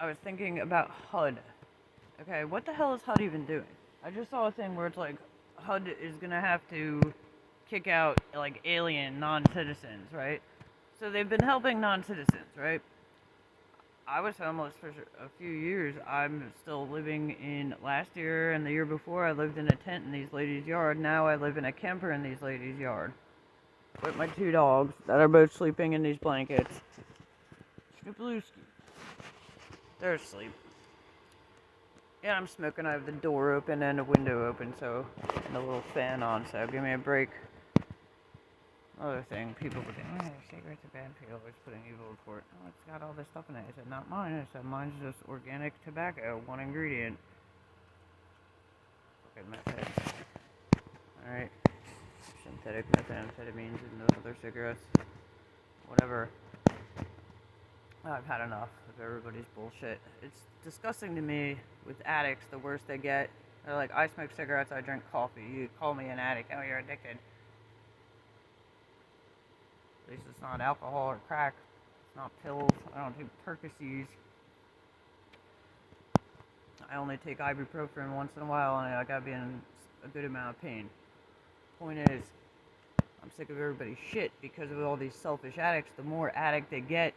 I was thinking about HUD. Okay, what the hell is HUD even doing? I just saw a thing where it's like HUD is gonna have to kick out like alien non-citizens, right? So they've been helping non-citizens, right? I was homeless for a few years. I'm still living in last year and the year before I lived in a tent in these ladies' yard. Now I live in a camper in these ladies' yard with my two dogs that are both sleeping in these blankets. Snoopalooski. They're asleep. Yeah, I'm smoking. I have the door open and the window open, and a little fan on, so give me a break. Another thing, people would think, oh, cigarettes are bad for you, always putting evil report. Oh, it's got all this stuff in it. I said, not mine. I said, mine's just organic tobacco, one ingredient. Okay, method. Alright. Synthetic methamphetamines in the other cigarettes. Whatever. I've had enough of everybody's bullshit. It's disgusting to me with addicts, the worse they get. They're like, I smoke cigarettes, I drink coffee. You call me an addict. Oh, you're addicted. At least it's not alcohol or crack. It's not pills. I don't take Percocets. I only take ibuprofen once in a while, and I gotta be in a good amount of pain. Point is, I'm sick of everybody's shit because of all these selfish addicts. The more addict they get,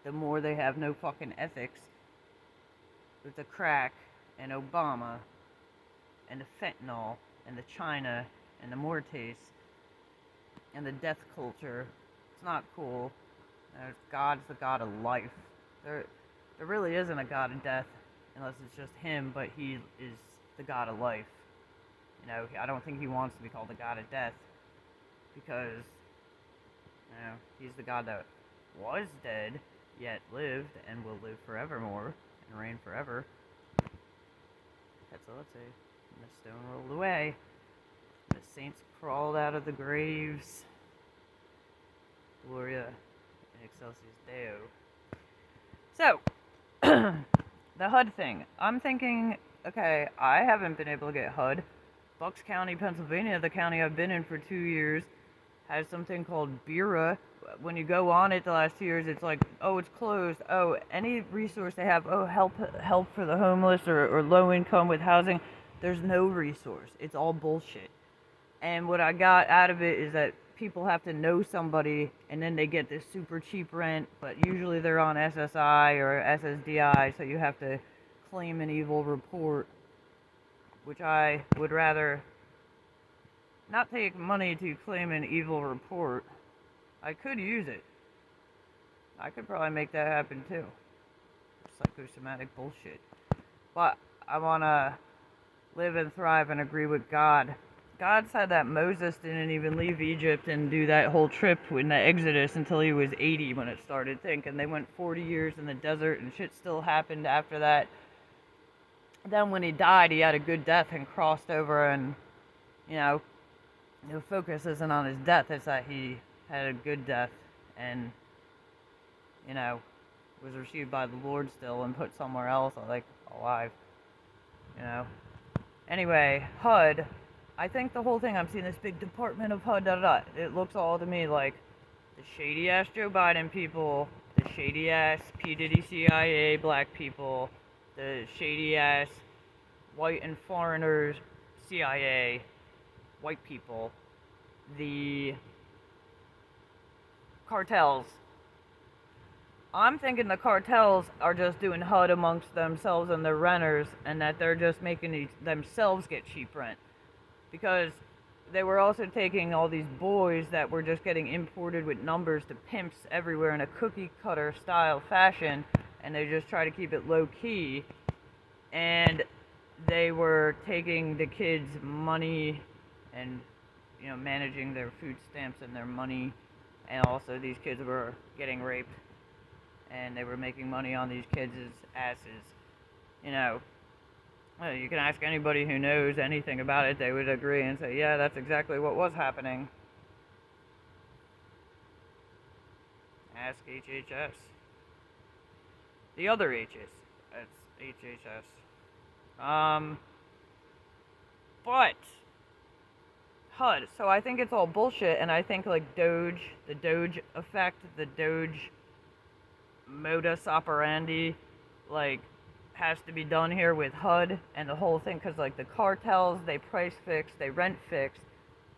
the more they have no fucking ethics with the crack and Obama and the fentanyl and the China and the MUERTES and the death culture. It's not cool. God's the god of life. There really isn't a god of death unless it's just him, but he is the god of life. You know, I don't think he wants to be called the god of death because, you know, he's the god that was dead, yet lived and will live forevermore and reign forever. That's all I'd say. And the stone rolled away. And the saints crawled out of the graves. Gloria in excelsis Deo. So, the HUD thing. I'm thinking, okay, I haven't been able to get HUD. Bucks County, Pennsylvania, the county I've been in for 2 years, has something called BIRA. When you go on it the last 2 years, it's like, oh, it's closed. Oh, any resource they have, oh, help for the homeless or low income with housing. There's no resource. It's all bullshit. And what I got out of it is that people have to know somebody, and then they get this super cheap rent, but usually they're on SSI or SSDI, so you have to claim an evil report, which I would rather not take money to claim an evil report. I could use it. I could probably make that happen too. Psychosomatic bullshit. But I want to live and thrive and agree with God. God said that Moses didn't even leave Egypt and do that whole trip in the Exodus until he was 80 when it started. And they went 40 years in the desert and shit still happened after that. Then when he died, he had a good death and crossed over, and, you know, the focus isn't on his death, it's that he had a good death and, you know, was received by the Lord still and put somewhere else, like, alive, you know. Anyway, HUD, I think the whole thing, I'm seeing this big department of HUD, it looks all to me like the shady-ass Joe Biden people, the shady-ass P. Diddy CIA black people, the shady-ass white and foreigners CIA white people, the cartels. I'm thinking the cartels are just doing HUD amongst themselves and their renters, and that they're just making themselves get cheap rent. Because they were also taking all these boys that were just getting imported with numbers to pimps everywhere in a cookie cutter style fashion, and they just try to keep it low key, and they were taking the kids' money and, you know, managing their food stamps and their money, and also these kids were getting raped, and they were making money on these kids' asses. You know, you can ask anybody who knows anything about it, they would agree and say, yeah, that's exactly what was happening. Ask HHS. The other H's. That's HHS. But HUD. So I think it's all bullshit, and I think like DOGE, the DOGE effect, the DOGE modus operandi like, has to be done here with HUD and the whole thing, because, like, the cartels, they price fix, they rent fix.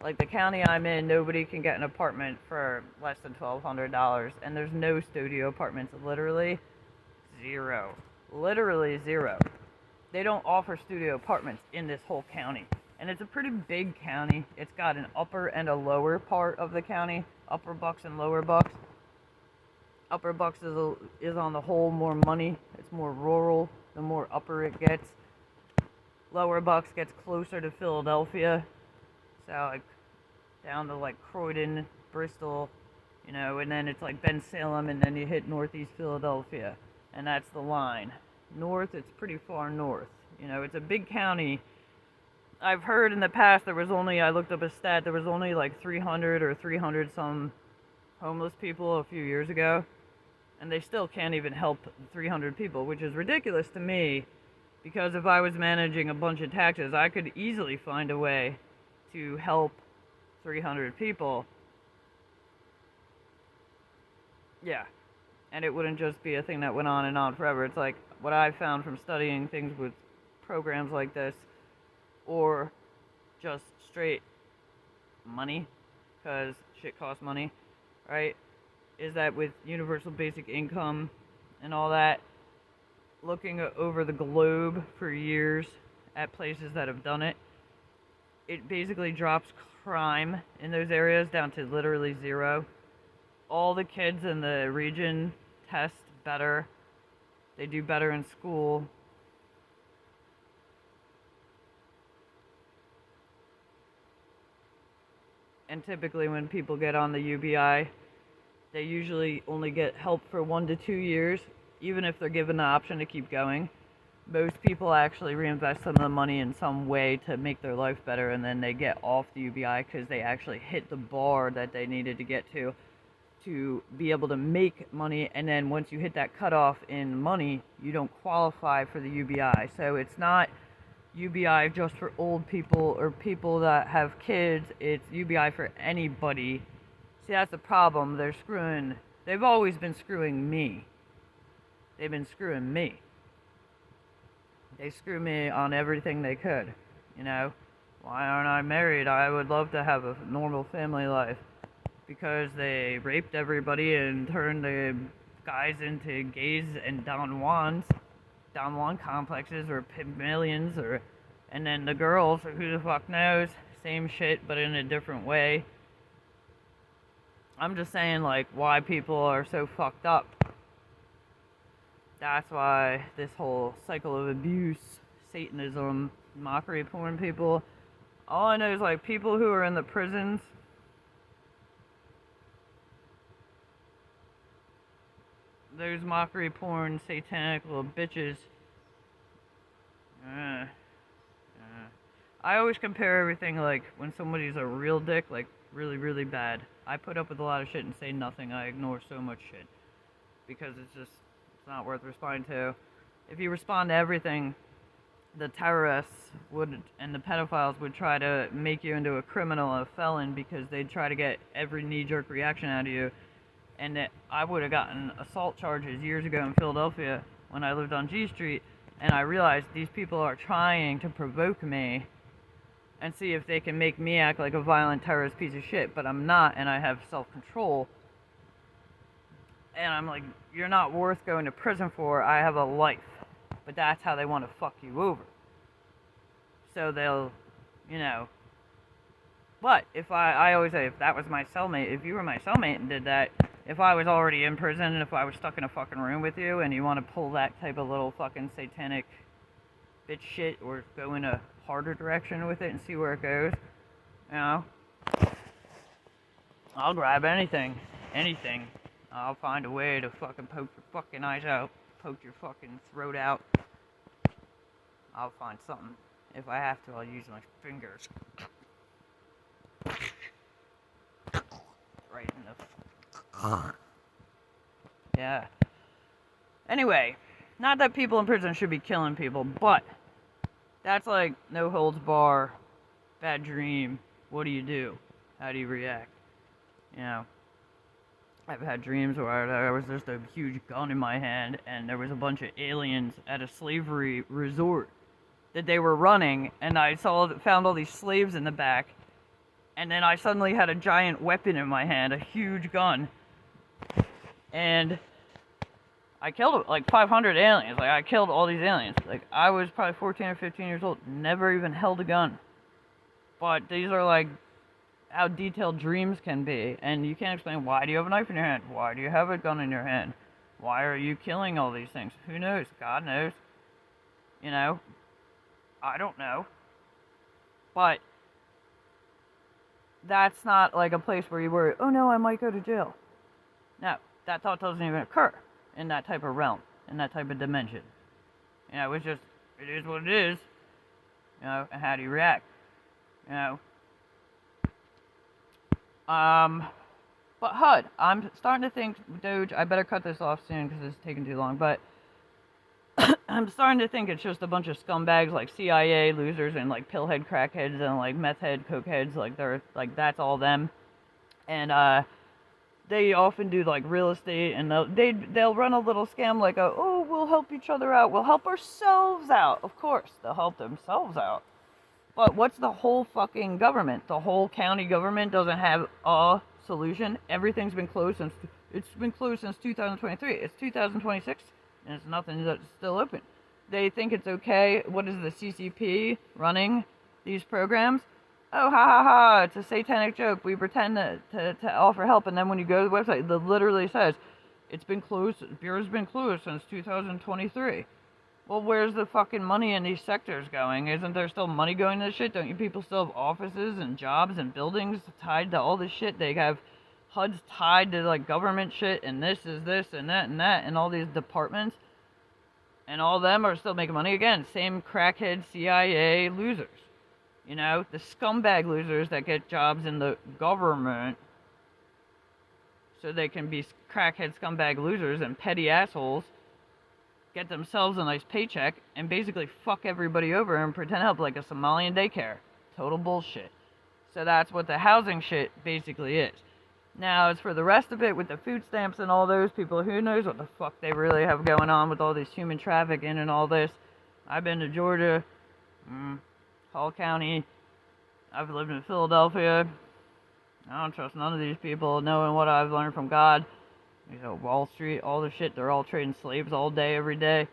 Like, the county I'm in, nobody can get an apartment for less than $1,200, and there's no studio apartments, literally zero. Literally zero. They don't offer studio apartments in this whole county. And it's a pretty big county. It's got an upper and a lower part of the county, Upper Bucks and Lower Bucks. Upper Bucks is on the whole more money. It's more rural, the more upper it gets. Lower Bucks gets closer to Philadelphia. So, like, down to, like, Croydon, Bristol, you know, and then it's like Ben Salem, and then you hit northeast Philadelphia. And that's the line. North, it's pretty far north. You know, it's a big county. I've heard in the past there was only, I looked up a stat, there was only like 300 or 300 some homeless people a few years ago. And they still can't even help 300 people, which is ridiculous to me. Because if I was managing a bunch of taxes, I could easily find a way to help 300 people. Yeah. And it wouldn't just be a thing that went on and on forever. It's like what I found from studying things with programs like this, or just straight money, because shit costs money, right? Is that with universal basic income and all that, looking over the globe for years at places that have done it, it basically drops crime in those areas down to literally zero. All the kids in the region test better. They do better in school. And typically when people get on the UBI, they usually only get help for 1 to 2 years, even if they're given the option to keep going. Most people actually reinvest some of the money in some way to make their life better, and then they get off the UBI because they actually hit the bar that they needed to get to be able to make money. And then once you hit that cutoff in money, you don't qualify for the UBI. So it's not UBI just for old people or people that have kids. It's UBI for anybody. See, that's the problem. They've always been screwing me. They've been screwing me. They screw me on everything they could, you know? Why aren't I married? I would love to have a normal family life. Because they raped everybody and turned the guys into gays and Don Juan complexes, or Pygmalions, and then the girls, who the fuck knows, same shit but in a different way. I'm just saying, like, why people are so fucked up. That's why this whole cycle of abuse, Satanism, mockery porn people, all I know is, like, people who are in the prisons, those mockery porn, satanic little bitches. I always compare everything, like, when somebody's a real dick, like, really, really bad. I put up with a lot of shit and say nothing. I ignore so much shit. Because it's not worth responding to. If you respond to everything, the terrorists would, and the pedophiles would try to make you into a criminal, a felon, because they'd try to get every knee-jerk reaction out of you. And that I would have gotten assault charges years ago in Philadelphia when I lived on G Street, and I realized these people are trying to provoke me and see if they can make me act like a violent terrorist piece of shit, but I'm not, and I have self-control. And I'm like, you're not worth going to prison for. I have a life. But that's how they want to fuck you over. So they'll, you know. But if I always say, if that was my cellmate, if you were my cellmate and did that, if I was already in prison and if I was stuck in a fucking room with you and you want to pull that type of little fucking satanic bitch shit or go in a harder direction with it and see where it goes, you know, I'll grab anything. I'll find a way to fucking poke your fucking eyes out, poke your fucking throat out. I'll find something. If I have to, I'll use my fingers. Right in the... Yeah. Anyway, not that people in prison should be killing people, but that's like no holds bar, bad dream. What do you do? How do you react? You know. I've had dreams where there was just a huge gun in my hand, and there was a bunch of aliens at a slavery resort that they were running, and I found all these slaves in the back, and then I suddenly had a giant weapon in my hand, a huge gun, and I killed like 500 aliens. Like, I killed all these aliens. Like, I was probably 14 or 15 years old, never even held a gun. But these are like how detailed dreams can be, and you can't explain, why do you have a knife in your hand? Why do you have a gun in your hand? Why are you killing all these things? Who knows? God knows. You know? I don't know. But that's not like a place where you worry, oh no, I might go to jail. No, that thought doesn't even occur in that type of realm, in that type of dimension. You know, it's just, it is what it is. You know, and how do you react? You know? But HUD, I'm starting to think, DOGE, I better cut this off soon because it's taking too long, but I'm starting to think it's just a bunch of scumbags like CIA losers and like pillhead crackheads and like meth head cokeheads, like they're, like, that's all them. And, they often do like real estate, and they'll run a little scam like, oh, we'll help each other out, we'll help ourselves out. Of course, they'll help themselves out. But what's the whole fucking government? The whole county government doesn't have a solution. Everything's been closed since 2023. It's 2026, and it's nothing that's still open. They think it's okay. What is the CCP running these programs? Oh, ha ha ha, it's a satanic joke. We pretend to offer help, and then when you go to the website, it literally says, it's been closed, the Bureau's been closed since 2023. Well, where's the fucking money in these sectors going? Isn't there still money going to this shit? Don't you people still have offices and jobs and buildings tied to all this shit? They have HUDs tied to, like, government shit, and this is this and that and all these departments. And all of them are still making money. Again, same crackhead CIA losers. You know, the scumbag losers that get jobs in the government so they can be crackhead scumbag losers and petty assholes, get themselves a nice paycheck, and basically fuck everybody over and pretend to help, like a Somalian daycare. Total bullshit. So that's what the housing shit basically is. Now, as for the rest of it, with the food stamps and all those people, who knows what the fuck they really have going on with all this human trafficking and all this. I've been to Georgia, Hall County. I've lived in Philadelphia. I don't trust none of these people, knowing what I've learned from God. You know, Wall Street, all the shit, they're all trading slaves all day, every day.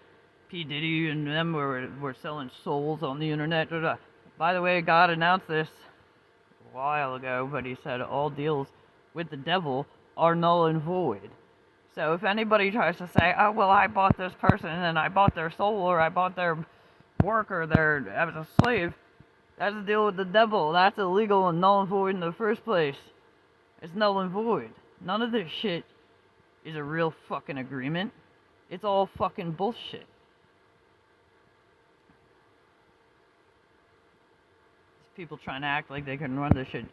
P. Diddy and them were selling souls on the internet. By the way, God announced this a while ago, but he said all deals with the devil are null and void. So if anybody tries to say, oh, well, I bought this person and I bought their soul, or I bought their work, or I was a slave, that's a deal with the devil. That's illegal and null and void in the first place. It's null and void. None of this shit is a real fucking agreement. It's all fucking bullshit. These people trying to act like they can run this shit.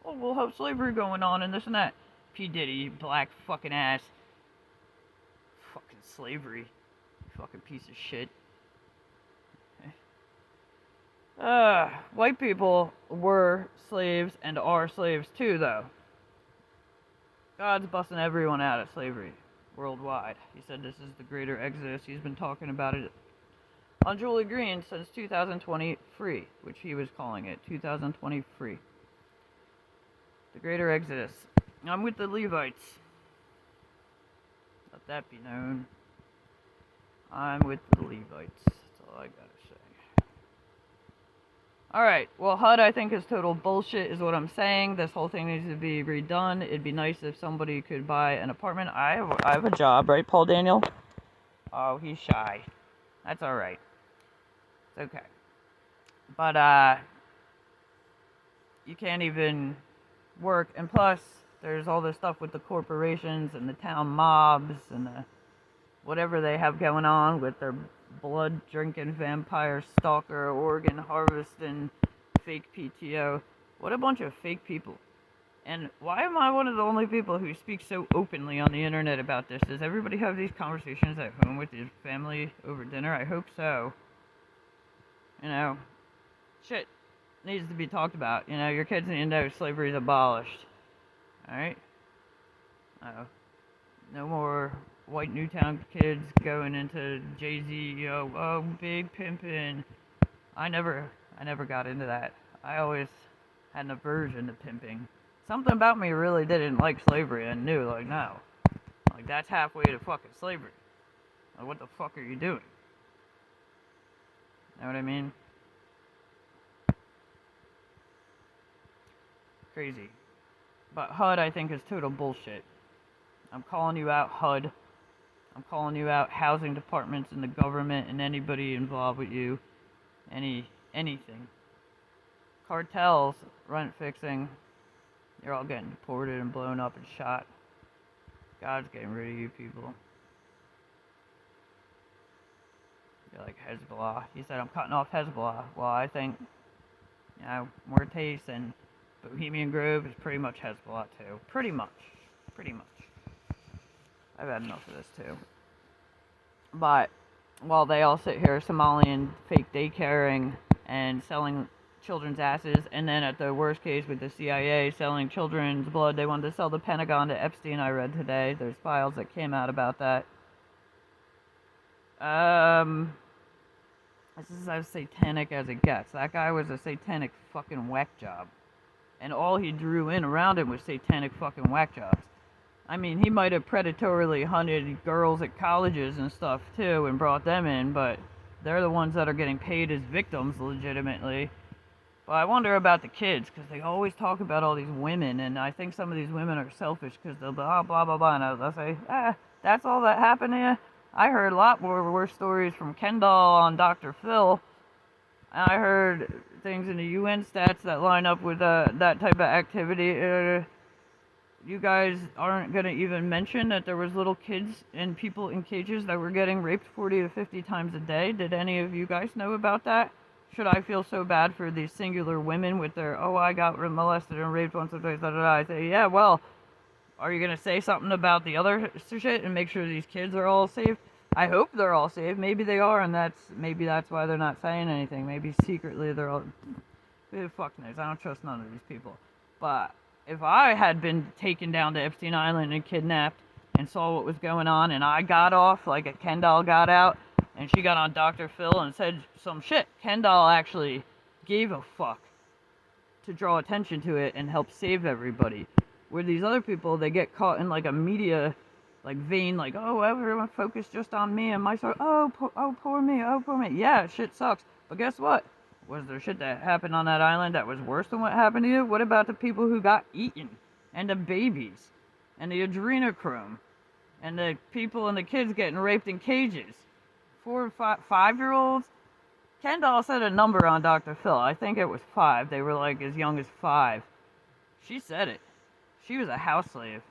Oh, we'll have slavery going on and this and that. P. Diddy, you black fucking ass. Fucking slavery. Fucking piece of shit. White people were slaves and are slaves too, though. God's busting everyone out of slavery worldwide. He said this is the greater exodus. He's been talking about it on Julie Green since 2020 free, which he was calling it 2020 free. The greater exodus. I'm with the Levites. Let that be known. I'm with the Levites. That's all I gotta say. Alright, well, HUD I think is total bullshit is what I'm saying. This whole thing needs to be redone. It'd be nice if somebody could buy an apartment. I have a job, right, Paul Daniel? Oh, he's shy. That's alright. It's okay. But, you can't even work. And plus, there's all this stuff with the corporations and the town mobs and the whatever they have going on with their blood-drinking vampire stalker, organ harvesting, fake PTO. What a bunch of fake people. And why am I one of the only people who speaks so openly on the internet about this? Does everybody have these conversations at home with your family over dinner? I hope so. You know, shit needs to be talked about. You know, your kids need to know slavery is abolished. Alright? No more white Newtown kids going into Jay-Z, oh, big pimpin'. I never got into that. I always had an aversion to pimping. Something about me really didn't like slavery and knew, like, no. Like, that's halfway to fucking slavery. Like, what the fuck are you doing? Know what I mean? Crazy. But HUD, I think, is total bullshit. I'm calling you out, HUD. I'm calling you out, housing departments and the government and anybody involved with you. Anything. Cartels, rent fixing. You're all getting deported and blown up and shot. God's getting rid of you people. You're like Hezbollah. He said, I'm cutting off Hezbollah. Well, I think, MUERTES and Bohemian Grove is pretty much Hezbollah too. Pretty much. I've had enough of this too. But while they all sit here Somalian fake daycaring and selling children's asses, and then at the worst case with the CIA selling children's blood, they wanted to sell the Pentagon to Epstein, I read today. There's files that came out about that. This is as satanic as it gets. That guy was a satanic fucking whack job. And all he drew in around him was satanic fucking whack jobs. I mean, he might have predatorily hunted girls at colleges and stuff too and brought them in, but they're the ones that are getting paid as victims legitimately. But I wonder about the kids, because they always talk about all these women, and I think some of these women are selfish because they'll blah, blah, blah, blah, and I'll say, that's all that happened here? I heard a lot more worse stories from Kendall on Dr. Phil. I heard things in the UN stats that line up with that type of activity. You guys aren't going to even mention that there was little kids and people in cages that were getting raped 40 to 50 times a day. Did any of you guys know about that? Should I feel so bad for these singular women with their, I got molested and raped once or twice, I say, yeah, well, are you going to say something about the other shit and make sure these kids are all safe? I hope they're all safe. Maybe they are, and maybe that's why they're not saying anything. Maybe secretly they're all... Who the fuck knows? I don't trust none of these people. But if I had been taken down to Epstein Island and kidnapped and saw what was going on, and I got off, like a Kendall got out, and she got on Dr. Phil and said some shit, Kendall actually gave a fuck to draw attention to it and help save everybody. Where these other people, they get caught in like a media vein, like, everyone focus just on me and my story. Poor me. Yeah, shit sucks. But guess what? Was there shit that happened on that island that was worse than what happened to you? What about the people who got eaten? And the babies? And the adrenochrome? And the people and the kids getting raped in cages? 4 and 5-year-olds? Kendall said a number on Dr. Phil. I think it was 5. They were like as young as 5. She said it. She was a house slave.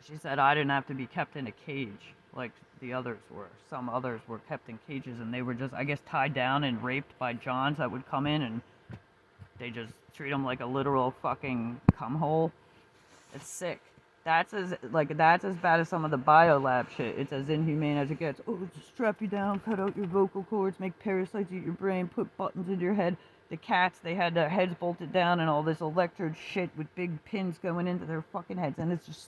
She said I didn't have to be kept in a cage like the others were. Some others were kept in cages and they were just, I guess, tied down and raped by Johns that would come in and they just treat them like a literal fucking cum hole. It's sick. That's as bad as some of the biolab shit. It's as inhumane as it gets. Just strap you down, cut out your vocal cords, make parasites eat your brain, put buttons in your head. The cats, they had their heads bolted down and all this electrode shit with big pins going into their fucking heads, and it's just